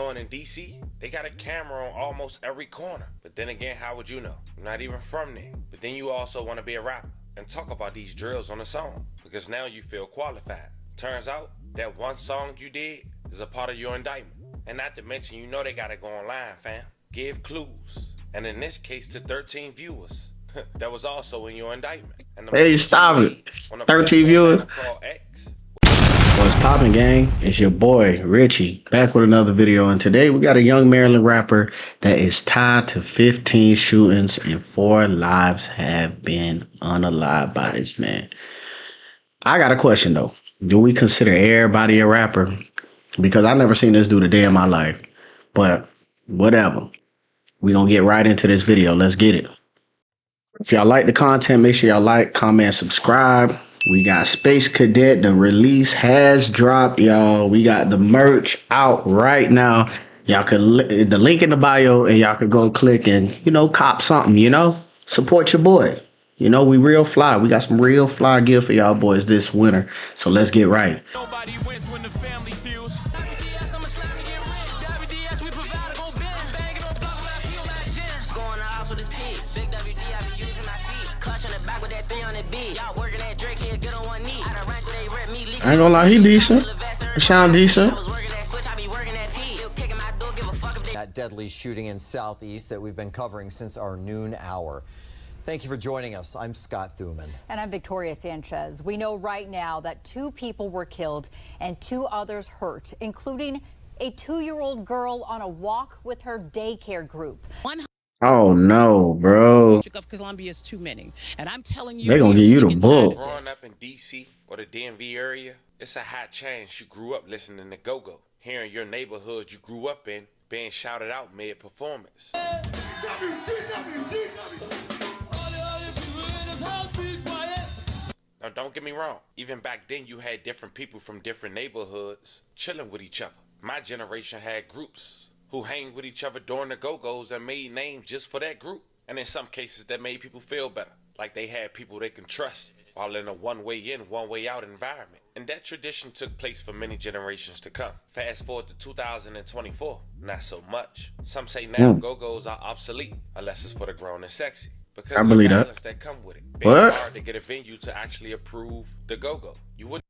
knowing in DC, they got a camera on almost every corner. But then again, how would you know? You're not even from there. But then you also want to be a rapper and talk about these drills on a song, because now you feel qualified. Turns out that one song you did is a part of your indictment. And not to mention, you know they gotta go online, fam. Give clues. And in this case to 13 viewers. That was also in your indictment. And hey, stop it. 13 viewers. What's poppin', gang? It's your boy Richie back with another video, and today we got a young Maryland rapper that is tied to 15 shootings and 4 lives have been unalived by this man. I got a question though. Do we consider everybody a rapper? Because I never seen this dude a day in my life. But whatever. We gonna get right into this video. Let's get it. If y'all like the content, make sure y'all like, comment, subscribe. We got Space Cadet. The release has dropped, y'all. We got the merch out right now. Y'all could the link in the bio, and y'all could go click and, you know, cop something, you know? Support your boy. You know, we real fly. We got some real fly gear for y'all boys this winter. So let's get right. Nobody wins when the family feels. I ain't gonna lie, he decent. He sound decent. That deadly shooting in Southeast that we've been covering since our noon hour. Thank you for joining us. I'm Scott Thuman. And I'm Victoria Sanchez. We know right now that 2 people were killed and 2 others hurt, including a 2-year-old girl on a walk with her daycare group. Oh no, bro. Of Columbia is too many, and I'm telling you, they gonna give you the book. Growing up in DC or the DMV area, it's a high chance you grew up listening to go-go. Here in your neighborhood you grew up in, being shouted out mid-performance. Now don't get me wrong, even back then you had different people from different neighborhoods chilling with each other. My generation had groups who hang with each other during the go-go's and made names just for that group. And in some cases that made people feel better, like they had people they can trust while in a one-way in, one-way out environment. And that tradition took place for many generations to come. Fast forward to 2024, not so much. Some say now go-go's are obsolete, unless it's for the grown and sexy, because I of believe the that. violence that come with it. Being hard to get a venue to actually approve the go-go. You wouldn't.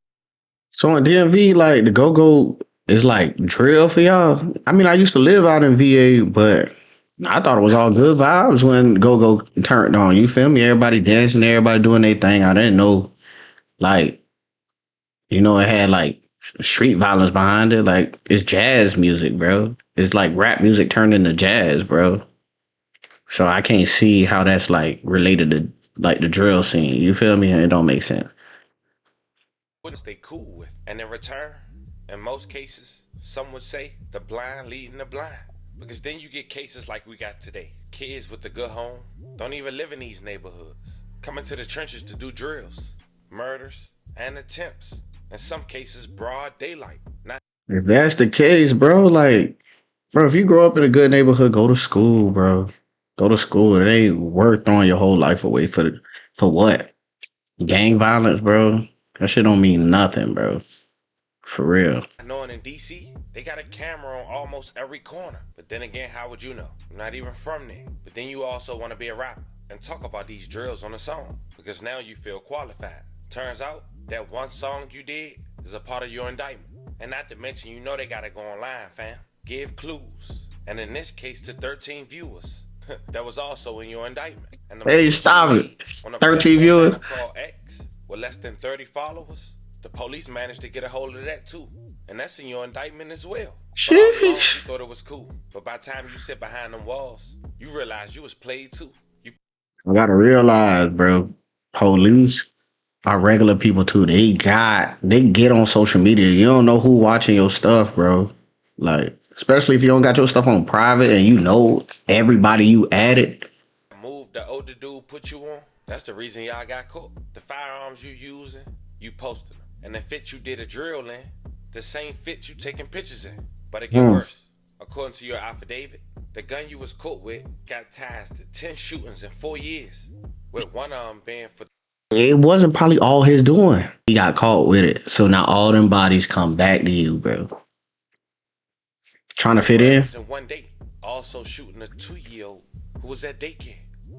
So in DMV, like, the go-go is like drill for y'all. I mean, I used to live out in VA, but I thought it was all good vibes when go-go turned on. You feel me? Everybody dancing, everybody doing their thing. I didn't know, like, you know, it had like street violence behind it. Like, it's jazz music, bro. It's like rap music turned into jazz, bro. So I can't see how that's like related to like the drill scene. You feel me? It don't make sense. Wouldn't stay cool with. And in return, in most cases, some would say the blind leading the blind. Because then you get cases like we got today. Kids with a good home don't even live in these neighborhoods, coming to the trenches to do drills, murders, and attempts. In some cases, broad daylight. If that's the case, bro, like, bro, if you grow up in a good neighborhood, go to school, bro. Go to school. It ain't worth throwing your whole life away for what? Gang violence, bro. That shit don't mean nothing, bro. For real. Knowing in DC, they got a camera on almost every corner. But then again, how would you know? You're not even from there. But then you also want to be a rapper and talk about these drills on a song, because now you feel qualified. Turns out that one song you did is a part of your indictment. And not to mention, you know they got to go online, fam. Give clues. And in this case to 13 viewers. That was also in your indictment. And hey, stop it. 13 viewers. Called X with less than 30 followers. The police managed to get a hold of that too. And that's in your indictment as well. Sheesh. You thought it was cool. But by the time you sit behind them walls, you realize you was played too. I gotta realize, bro, police are regular people too. They get on social media. You don't know who watching your stuff, bro. Like, especially if you don't got your stuff on private and you know everybody you added. Move the older dude put you on. That's the reason y'all got caught. The firearms you using, you posted them. And the fit you did a drill in, the same fit you taking pictures in. But it get worse. According to your affidavit, the gun you was caught with got ties to 10 shootings in 4 years, with one of them being for... It wasn't probably all his doing. He got caught with it. So now all them bodies come back to you, bro. Trying to fit in. In one day, also shooting a 2-year-old who was at daycare.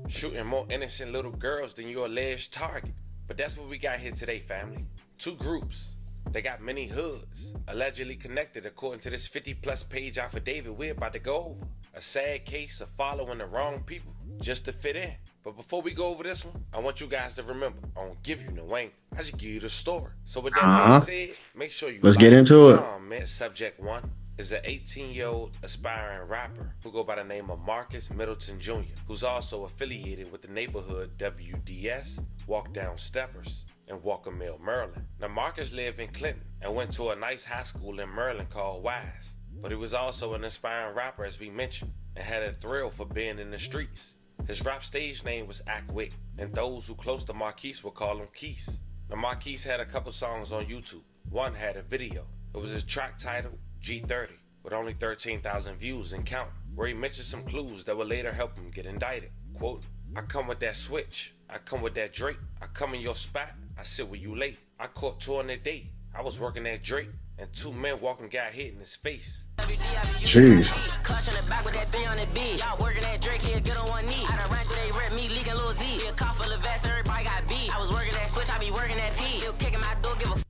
Shooting more innocent little girls than your alleged target. But that's what we got here today, family. 2 groups. They got many hoods, allegedly connected according to this 50-plus page affidavit we're about to go over. A sad case of following the wrong people just to fit in. But before we go over this one, I want you guys to remember, I don't give you no angle. I just give you the story. So with that being said, make sure you let's get into it. Man. Subject 1 is an 18-year-old aspiring rapper who go by the name of Marcus Middleton Jr., who's also affiliated with the neighborhood WDS, Walk Down Steppers, in Walker Mill, Maryland. Now Marcus lived in Clinton and went to a nice high school in Maryland called Wise. But he was also an aspiring rapper, as we mentioned, and had a thrill for being in the streets. His rap stage name was Ackwick, and those who close to Marquise would call him Keese. Now Marquise had a couple songs on YouTube. One had a video. It was a track titled G30, with only 13,000 views and counting, where he mentioned some clues that would later help him get indicted. Quote, I come with that switch, I come with that Drake, I come in your spot, I sit with you late. I caught 2 on that day, I was working at Drake, and 2 men walking got hit in his face. Jeez.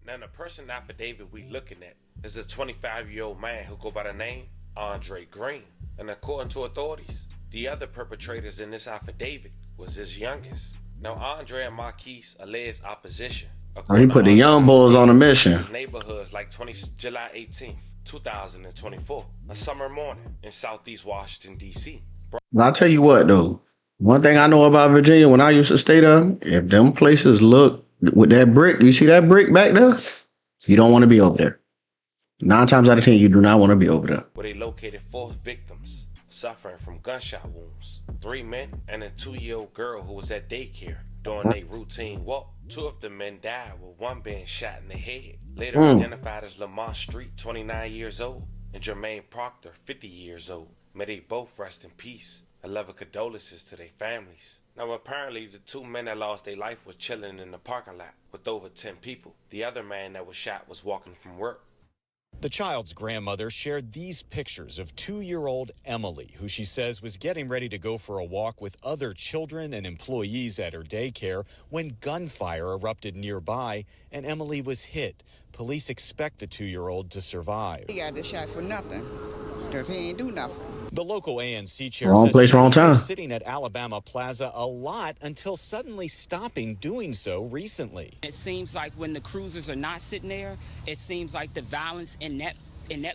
Now the person affidavit we looking at is a 25-year-old man who go by the name Andre Green. And according to authorities, the other perpetrators in this affidavit was his youngest. Now Andre and Marquise alleged opposition. He put the young bulls on a mission. Neighborhoods like July 18th, 2024, a summer morning in Southeast Washington, D.C. But I'll tell you what, though. One thing I know about Virginia, when I used to stay there, if them places look with that brick, you see that brick back there? You don't want to be over there. 9 times out of 10, you do not want to be over there. Where they located 4 victims suffering from gunshot wounds. 3 men and a 2-year-old girl who was at daycare during their routine walk. 2 of the men died, with 1 being shot in the head. Later identified as Lamont Street, 29 years old, and Jermaine Proctor, 50 years old. May they both rest in peace. I love and condolences to their families. Now apparently the 2 men that lost their life were chilling in the parking lot with over 10 people. The other man that was shot was walking from work. The child's grandmother shared these pictures of 2-year-old Emily, who she says was getting ready to go for a walk with other children and employees at her daycare when gunfire erupted nearby and Emily was hit. Police expect the 2-year-old to survive. He got the shot for nothing, because he ain't do nothing. The local ANC chair wrong says place, wrong time. Sitting at Alabama Plaza a lot until suddenly stopping doing so recently. It seems like when the cruisers are not sitting there, it seems like the violence in that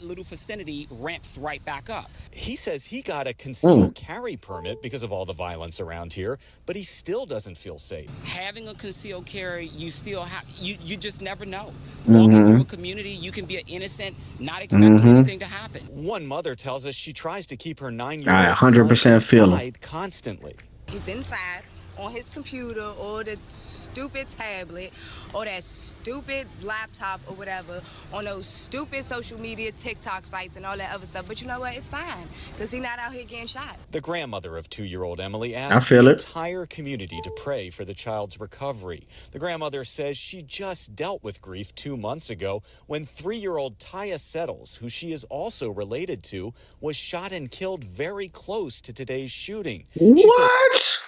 little vicinity ramps right back up. He says he got a concealed carry permit because of all the violence around here, but he still doesn't feel safe. Having a concealed carry, you still have, you just never know. Walking through a community, you can be an innocent, not expecting anything to happen. One mother tells us she tries to keep her 9-year-old I 100% feel him. constantly. He's inside on his computer or the stupid tablet or that stupid laptop or whatever, on those stupid social media TikTok sites and all that other stuff. But you know what? It's fine, because he's not out here getting shot. The grandmother of 2-year-old Emily asked the entire community to pray for the child's recovery. The grandmother says she just dealt with grief 2 months ago when 3-year-old Taya Settles, who she is also related to, was shot and killed very close to today's shooting. What?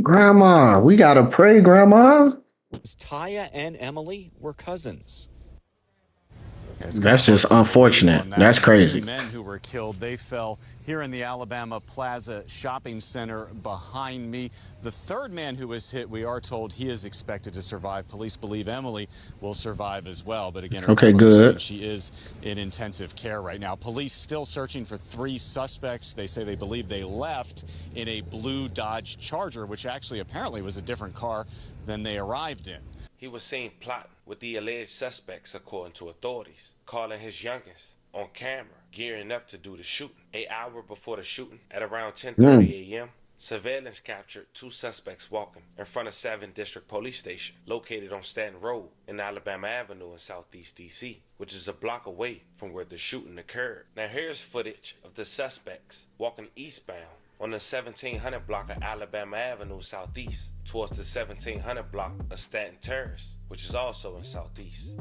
Grandma, we gotta pray, Grandma. Taya and Emily were cousins. That's just unfortunate. That's crazy. 2 men who were killed, they fell here in the Alabama Plaza shopping center behind me. The 3rd man who was hit, we are told he is expected to survive. Police believe Emily will survive as well. But again, okay, good. She is in intensive care right now. Police still searching for 3 suspects. They say they believe they left in a blue Dodge Charger, which actually apparently was a different car than they arrived in. He was seen plotting with the alleged suspects, according to authorities, calling his youngest on camera, gearing up to do the shooting. An hour before the shooting, at around 10:30 a.m., surveillance captured 2 suspects walking in front of 7th District Police Station, located on Stanton Road and Alabama Avenue in Southeast D.C., which is a block away from where the shooting occurred. Now here's footage of the suspects walking eastbound on the 1700 block of Alabama Avenue Southeast towards the 1700 block of Staten Terrace, which is also in Southeast.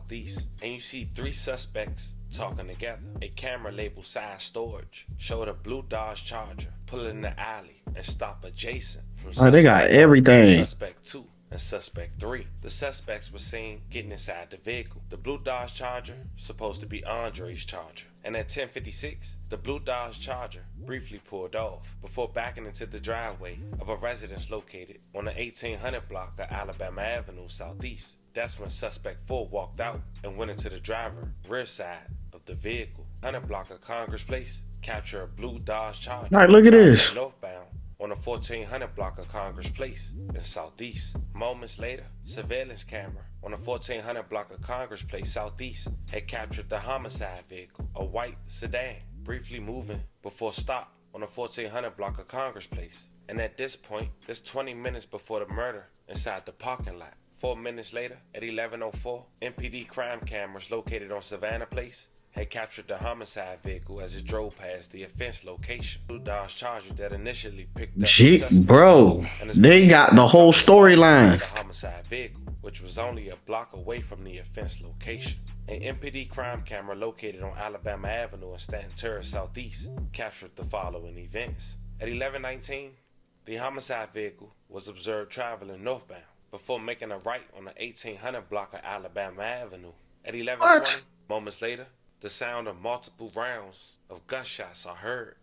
And you see 3 suspects talking together. A camera labeled side storage showed a blue Dodge Charger pull in the alley and stop adjacent from Oh, they got everything. Suspect 2 and suspect 3. The suspects were seen getting inside the vehicle. The blue Dodge Charger supposed to be Andre's Charger. And at 10:56, the blue Dodge Charger briefly pulled off before backing into the driveway of a residence located on the 1800 block of Alabama Avenue Southeast. That's when suspect 4 walked out and went into the driver rear side of the vehicle. 100 block of Congress Place captured a blue Dodge Charger. All right, look at this. Northbound on the 1400 block of Congress Place in Southeast. Moments later, surveillance camera on the 1400 block of Congress Place Southeast had captured the homicide vehicle, a white sedan, briefly moving before stop on the 1400 block of Congress Place. And at this point, that's 20 minutes before the murder inside the parking lot. 4 minutes later, at 11:04, MPD crime cameras located on Savannah Place had captured the homicide vehicle as it drove past the offense location. Blue Dodge Charger that initially picked up the suspect, bro, they got the whole storyline. The homicide vehicle, which was only a block away from the offense location. An MPD crime camera located on Alabama Avenue in Staten Terrace Southeast captured the following events. At 11:19, the homicide vehicle was observed traveling northbound before making a right on the 1800 block of Alabama Avenue. At 11:20, moments later, the sound of multiple rounds of gunshots are heard.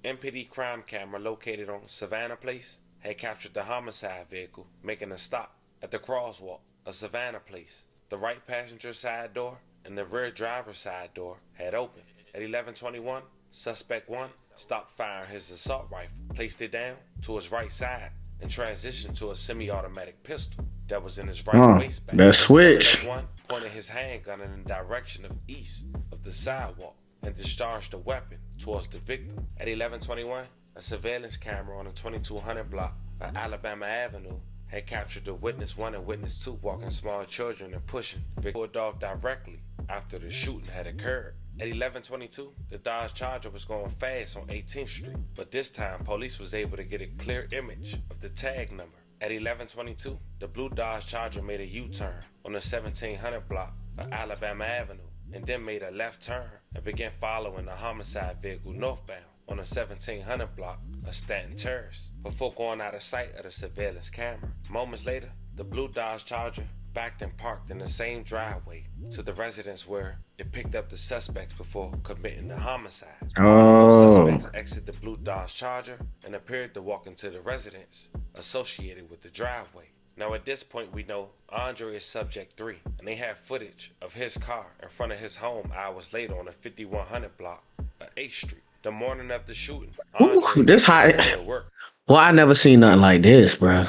MPD crime camera located on Savannah Place had captured the homicide vehicle making a stop at the crosswalk of Savannah Place. The right passenger side door and the rear driver's side door had opened. At 11:21, suspect 1 stopped firing his assault rifle, placed it down to his right side, and transitioned to a semi-automatic pistol that was in his right waistband. That switch. Suspect 1 pointed his handgun in the direction of east of the sidewalk and discharged the weapon towards the victim. At 11:21, a surveillance camera on the 2200 block of Alabama Avenue had captured the witness 1 and witness 2 walking small children and pushing the victim off directly after the shooting had occurred. At 11:22, the Dodge Charger was going fast on 18th Street, but this time police was able to get a clear image of the tag number. At 11:22, the blue Dodge Charger made a U-turn on the 1700 block of Alabama Avenue and then made a left turn and began following the homicide vehicle northbound on the 1700 block of Staten Terrace before going out of sight of the surveillance camera. Moments later, the blue Dodge Charger backed and parked in the same driveway to the residence where it picked up the suspects before committing the homicide. Suspects exited the blue Dodge Charger and appeared to walk into the residence associated with the driveway. Now at this point we know Andre is subject 3, and they have footage of his car in front of his home hours later on the 5100 block of 8th Street. The morning of the shooting, Ooh, this high. Well, I never seen nothing like this, bro.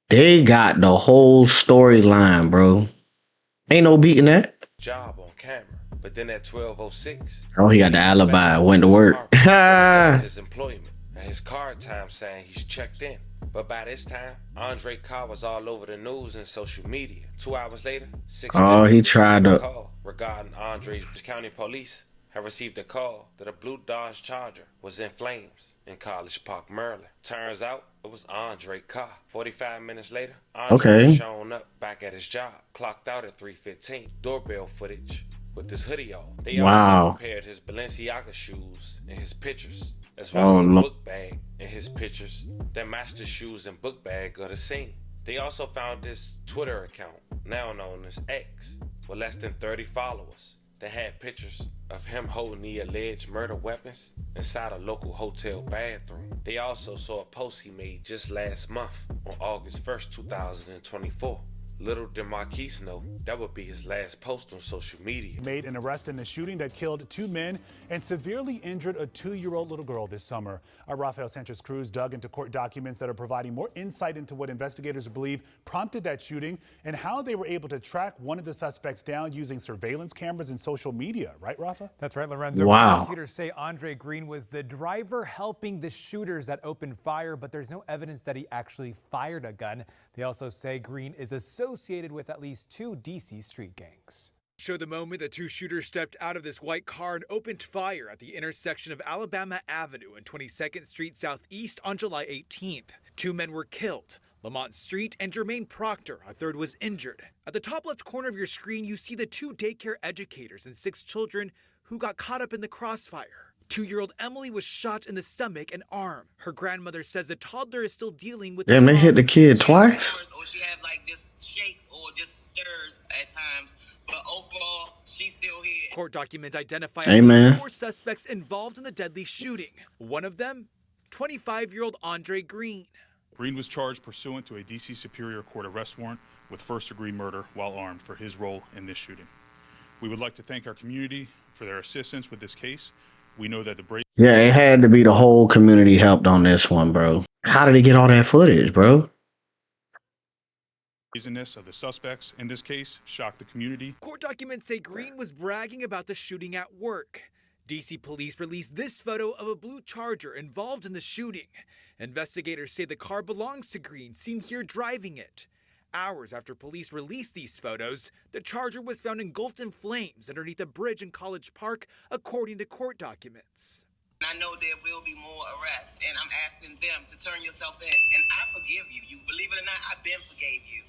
They got the whole storyline, bro. Ain't no beating that. Job on camera, but then at 12:06, he got the alibi. Went to work. His employment and his card time saying he's checked in. But by this time, Andre's car was all over the news and social media. 2 hours later, he tried to call regarding Andre's County Police had received a call that a blue Dodge Charger was in flames in College Park, Maryland. Turns out it was Andre's car. 45 minutes later, Andre was shown up back at his job, clocked out at 3:15. Doorbell footage with his hoodie on. They also compared his Balenciaga shoes in his pictures, as well as a book bag in his pictures that matched the shoes and book bag of the scene. They also found this Twitter account, now known as X, with less than 30 followers, that had pictures of him holding the alleged murder weapons inside a local hotel bathroom. They also saw a post he made just last month on August 1st, 2024. Little did Marquise know that would be his last post on social media. Made an arrest in a shooting that killed 2 men and severely injured a 2-year-old little girl this summer. Our Rafael Sanchez Cruz dug into court documents that are providing more insight into what investigators believe prompted that shooting and how they were able to track one of the suspects down using surveillance cameras and social media. Right, Rafa? That's right, Lorenzo. Wow. Prosecutors say Andre Green was the driver helping the shooters that opened fire, but there's no evidence that he actually fired a gun. They also say Green is associated with at least 2 D.C. street gangs. Show the moment the two shooters stepped out of this white car and opened fire at the intersection of Alabama Avenue and 22nd Street Southeast on July 18th. 2 men were killed, Lamont Street and Jermaine Proctor. A third was injured. At the top left corner of your screen, you see the 2 daycare educators and 6 children who got caught up in the crossfire. 2-year-old Emily was shot in the stomach and arm. Her grandmother says the toddler is still dealing with. Damn, they hit the kid twice. Or she had like just shakes or just stirs at times. But overall, she's still here. Court documents identify 4 suspects involved in the deadly shooting. One of them, 25-year-old Andre Green. Green was charged pursuant to a D.C. Superior Court arrest warrant with first-degree murder while armed for his role in this shooting. We would like to thank our community for their assistance with this case. We know that the Yeah, it had to be the whole community helped on this one, bro. How did he get all that footage, bro? brazenness of the suspects in this case shocked the community. Court documents say Green was bragging about the shooting at work. DC police released this photo of a blue Charger involved in the shooting. Investigators say the car belongs to Green, seen here driving it. Hours after police released these photos, the Charger was found engulfed in flames underneath a bridge in College Park, according to court documents. I know there will be more arrests, and I'm asking them to turn yourself in, and I forgive you. You believe it or not, I've been forgave you.